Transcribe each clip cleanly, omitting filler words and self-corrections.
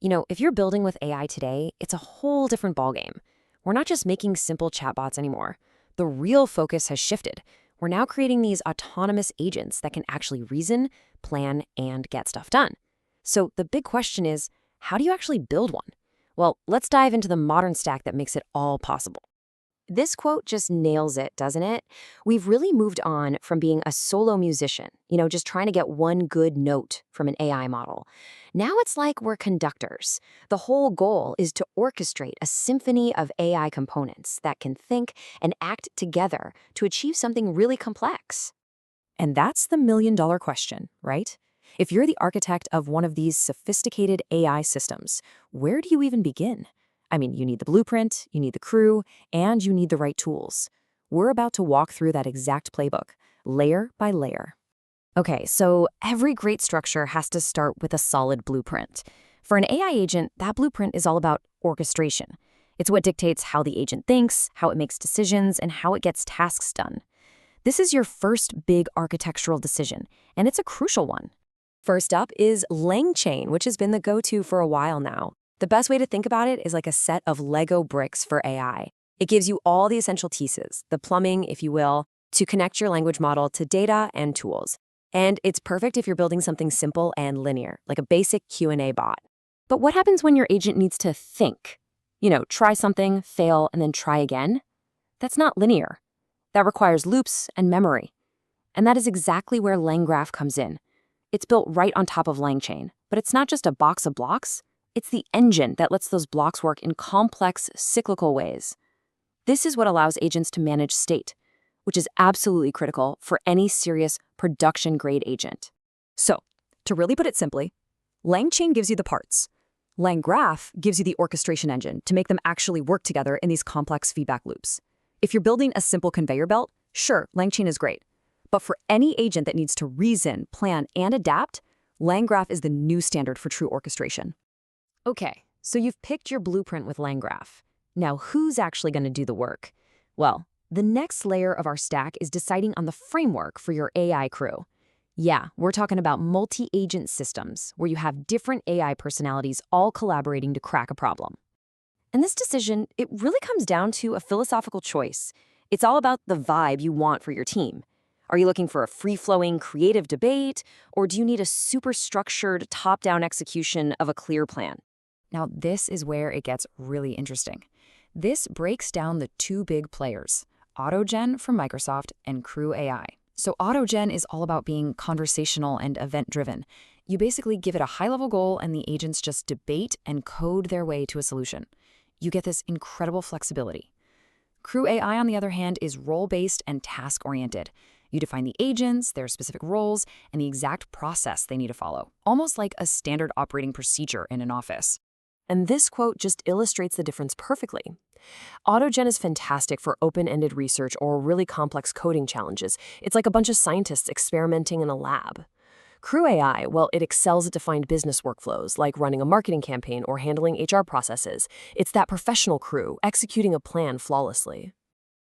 If you're building with AI today, it's a whole different ballgame. We're not just making simple chatbots anymore. The real focus has shifted. We're now creating these autonomous agents that can actually reason, plan, and get stuff done. So the big question is, how do you actually build one? Well, let's dive into the modern stack that makes it all possible. This quote just nails it, doesn't it? We've really moved on from being a solo musician, just trying to get one good note from an AI model. Now it's like we're conductors. The whole goal is to orchestrate a symphony of AI components that can think and act together to achieve something really complex. And that's the million-dollar question, right? If you're the architect of one of these sophisticated AI systems, where do you even begin? You need the blueprint, you need the crew, and you need the right tools. We're about to walk through that exact playbook, layer by layer. Okay, so every great structure has to start with a solid blueprint. For an AI agent, that blueprint is all about orchestration. It's what dictates how the agent thinks, how it makes decisions, and how it gets tasks done. This is your first big architectural decision, and it's a crucial one. First up is LangChain, which has been the go-to for a while now. The best way to think about it is like a set of Lego bricks for AI. It gives you all the essential pieces, the plumbing, if you will, to connect your language model to data and tools. And it's perfect if you're building something simple and linear, like a basic Q&A bot. But what happens when your agent needs to think? Try something, fail, and then try again? That's not linear. That requires loops and memory. And that is exactly where LangGraph comes in. It's built right on top of LangChain, but it's not just a box of blocks. It's the engine that lets those blocks work in complex, cyclical ways. This is what allows agents to manage state, which is absolutely critical for any serious production-grade agent. So, to really put it simply, LangChain gives you the parts. LangGraph gives you the orchestration engine to make them actually work together in these complex feedback loops. If you're building a simple conveyor belt, sure, LangChain is great. But for any agent that needs to reason, plan, and adapt, LangGraph is the new standard for true orchestration. Okay, so you've picked your blueprint with LangGraph. Now, who's actually going to do the work? Well, the next layer of our stack is deciding on the framework for your AI crew. Yeah, we're talking about multi-agent systems, where you have different AI personalities all collaborating to crack a problem. And this decision, it really comes down to a philosophical choice. It's all about the vibe you want for your team. Are you looking for a free-flowing, creative debate, or do you need a super structured, top-down execution of a clear plan? Now, this is where it gets really interesting. This breaks down the two big players, AutoGen from Microsoft and CrewAI. So AutoGen is all about being conversational and event-driven. You basically give it a high-level goal and the agents just debate and code their way to a solution. You get this incredible flexibility. CrewAI, on the other hand, is role-based and task-oriented. You define the agents, their specific roles, and the exact process they need to follow, almost like a standard operating procedure in an office. And this quote just illustrates the difference perfectly. AutoGen is fantastic for open-ended research or really complex coding challenges. It's like a bunch of scientists experimenting in a lab. CrewAI, well, it excels at defined business workflows, like running a marketing campaign or handling HR processes. It's that professional crew executing a plan flawlessly.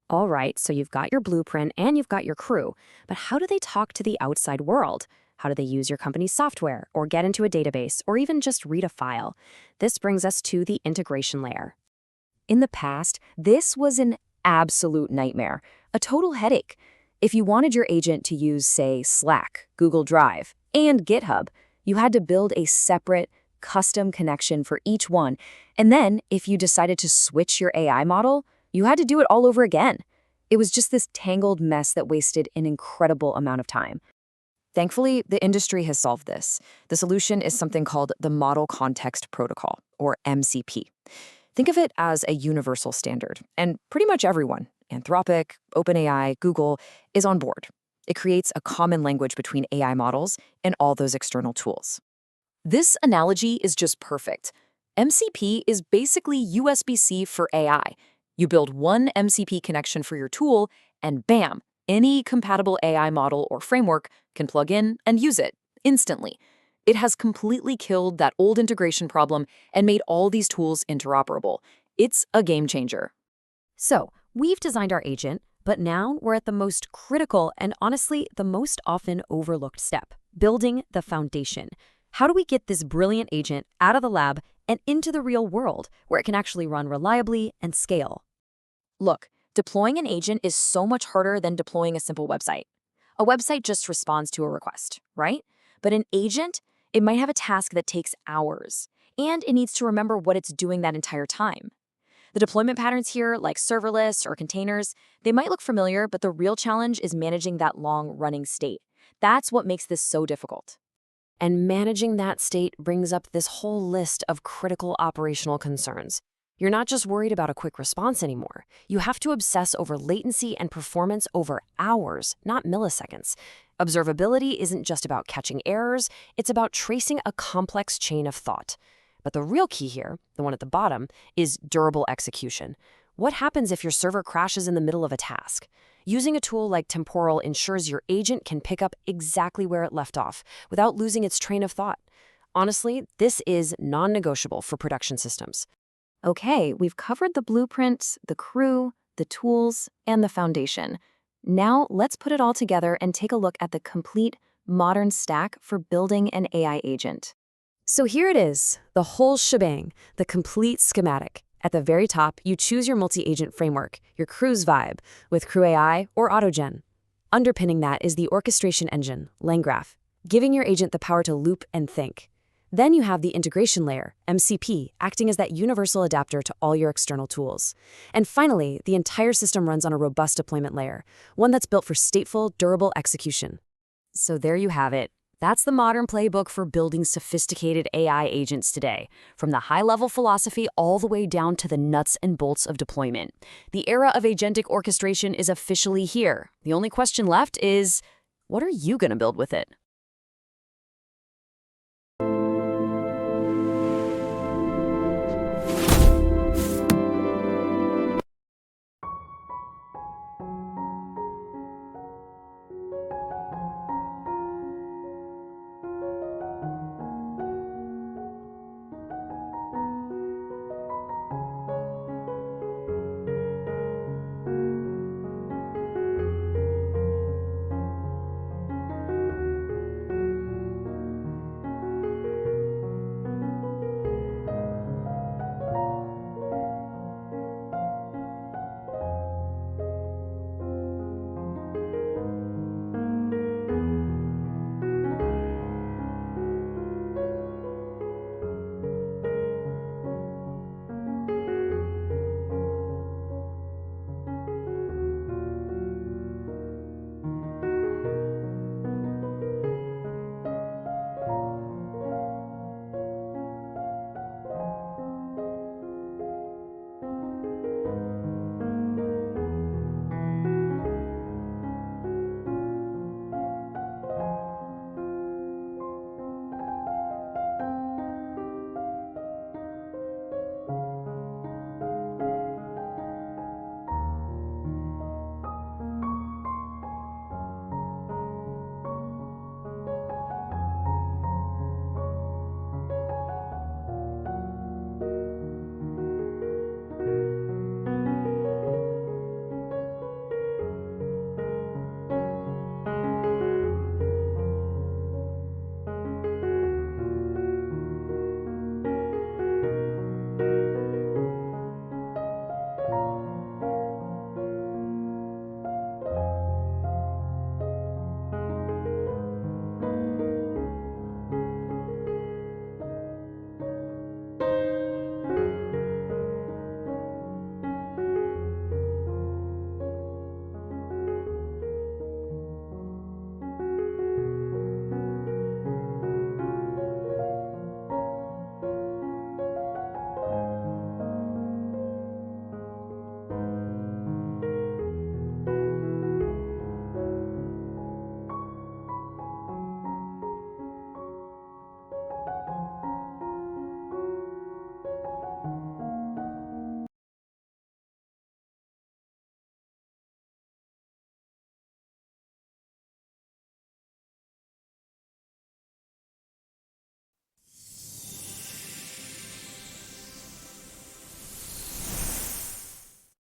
All right, so you've got your blueprint and you've got your crew, but how do they talk to the outside world? How do they use your company's software or get into a database or even just read a file? This brings us to the integration layer. In the past, this was an absolute nightmare, a total headache. If you wanted your agent to use, say, Slack, Google Drive, and GitHub, you had to build a separate, custom connection for each one. And then, if you decided to switch your AI model, you had to do it all over again. It was just this tangled mess that wasted an incredible amount of time. Thankfully, the industry has solved this. The solution is something called the Model Context Protocol, or MCP. Think of it as a universal standard, and pretty much everyone, Anthropic, OpenAI, Google, is on board. It creates a common language between AI models and all those external tools. This analogy is just perfect. MCP is basically USB-C for AI. You build one MCP connection for your tool, and bam, any compatible AI model or framework can plug in and use it instantly. It has completely killed that old integration problem and made all these tools interoperable. It's a game changer. So, we've designed our agent, but now we're at the most critical and honestly the most often overlooked step, building the foundation. How do we get this brilliant agent out of the lab and into the real world, where it can actually run reliably and scale. Look, deploying an agent is so much harder than deploying a simple website. A website just responds to a request, right? But an agent, it might have a task that takes hours, and it needs to remember what it's doing that entire time. The deployment patterns here, like serverless or containers, they might look familiar, but the real challenge is managing that long-running state. That's what makes this so difficult. And managing that state brings up this whole list of critical operational concerns. You're not just worried about a quick response anymore. You have to obsess over latency and performance over hours, not milliseconds. Observability isn't just about catching errors, it's about tracing a complex chain of thought. But the real key here, the one at the bottom, is durable execution. What happens if your server crashes in the middle of a task? Using a tool like Temporal ensures your agent can pick up exactly where it left off without losing its train of thought. Honestly, this is non-negotiable for production systems. Okay, we've covered the blueprints, the crew, the tools, and the foundation. Now let's put it all together and take a look at the complete modern stack for building an AI agent. So here it is, the whole shebang, the complete schematic. At the very top, you choose your multi-agent framework, your Crew's vibe, with CrewAI or AutoGen. Underpinning that is the orchestration engine, LangGraph, giving your agent the power to loop and think. Then you have the integration layer, MCP, acting as that universal adapter to all your external tools. And finally, the entire system runs on a robust deployment layer, one that's built for stateful, durable execution. So there you have it. That's the modern playbook for building sophisticated AI agents today, from the high-level philosophy all the way down to the nuts and bolts of deployment. The era of agentic orchestration is officially here. The only question left is, what are you going to build with it?